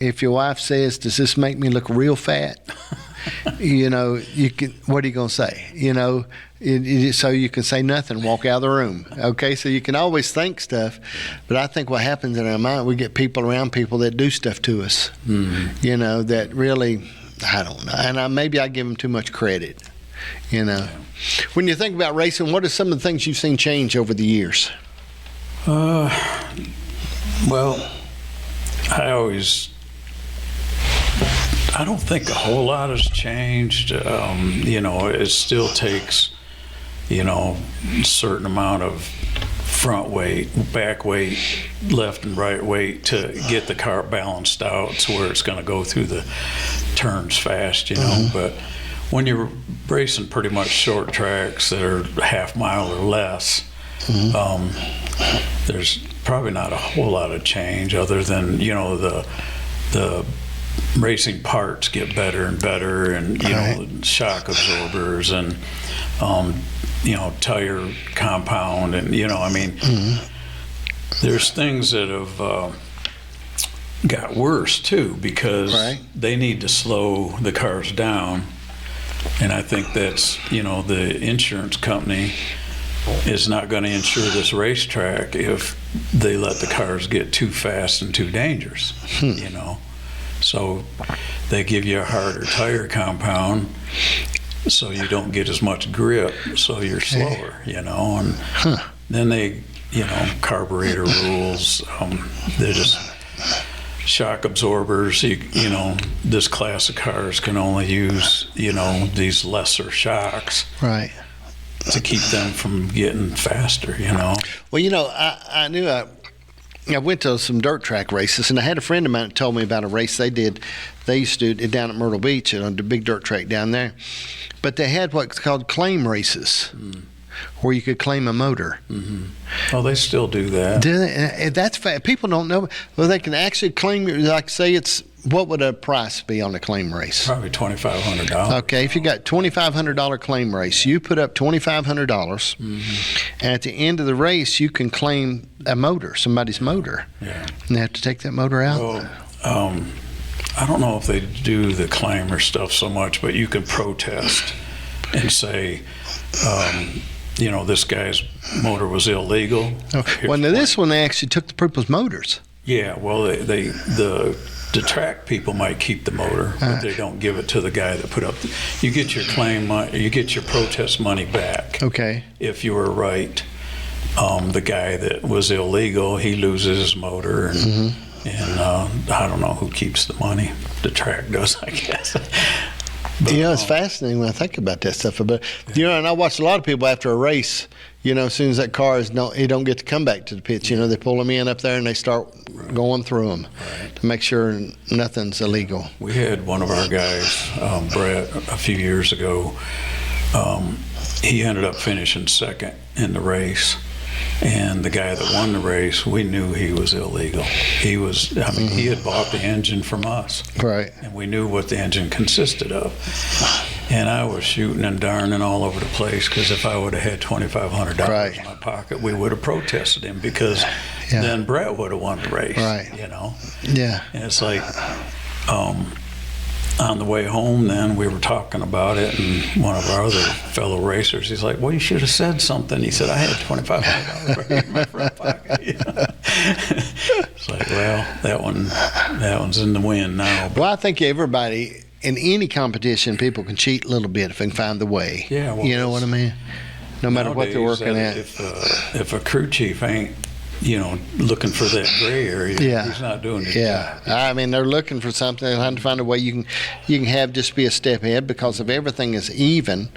If your wife says, "Does this make me look real fat?" You can. What are you gonna say? So you can say nothing, walk out of the room. Okay, so you can always think stuff, but I think what happens in our mind, we get people around people that do stuff to us. Mm-hmm. That really, I don't know, and maybe I give them too much credit. When you think about racing, what are some of the things you've seen change over the years? Well, I don't think a whole lot has changed. It still takes, a certain amount of front weight, back weight, left and right weight to get the car balanced out to where it's going to go through the turns fast, Mm-hmm. But when you're racing pretty much short tracks that are half mile or less, mm-hmm. There's probably not a whole lot of change other than, the racing parts get better and better, and shock absorbers and tire compound, and mm-hmm. There's things that have got worse too, because they need to slow the cars down, and I think that's the insurance company is not going to insure this racetrack if they let the cars get too fast and too dangerous. So they give you a harder tire compound so you don't get as much grip, so you're slower, and then they, carburetor rules, they're just shock absorbers. This class of cars can only use, these lesser shocks. Right. To keep them from getting faster, Well, I knew I went to some dirt track races, and I had a friend of mine that told me about a race they did. They used to do it down at Myrtle Beach on the big dirt track down there. But they had what's called claim races, where you could claim a motor. Mm-hmm. Oh, they still do that. That's people don't know. Well, they can actually claim, like say what would a price be on a claim race? Probably $2,500. Okay, if you got $2,500 claim race, you put up $2,500, mm-hmm. and at the end of the race, you can claim a motor, somebody's motor. Yeah. And they have to take that motor out? Well, I don't know if they do the claimer stuff so much, but you can protest and say, this guy's motor was illegal. Oh, well, now this one, they actually took the people's motors. Yeah, well, the track people might keep the motor, but they don't give it to the guy that put up. You get your claim money, you get your protest money back. Okay. If you were right, the guy that was illegal, he loses his motor, and mm-hmm. I don't know who keeps the money. The track does, I guess. But, it's fascinating when I think about that stuff. But and I watch a lot of people after a race. As soon as that car he don't get to come back to the pits. They pull them in up there and they start going through them to make sure nothing's illegal. We had one of our guys, Brett, a few years ago. He ended up finishing second in the race, and the guy that won the race, we knew he was illegal. He was, mm-hmm. he had bought the engine from us, right? And we knew what the engine consisted of. And I was shooting and darning all over the place, because if I would have had $2,500 in my pocket, we would have protested him, because then Brett would have won the race. Right. Yeah. And it's like, on the way home, then we were talking about it, and one of our other fellow racers, he's like, "Well, you should have said something." He said, "I had $2,500 in my front pocket." It's like, well, that one's in the wind now. Well, I think everybody. In any competition, people can cheat a little bit if they can find the way. Yeah, well, you know what I mean? No matter what they're working at. If a crew chief ain't, looking for that gray area, he's not doing it. Yeah, I mean, they're looking for something. They're trying to find a way you can have just be a step ahead, because if everything is even,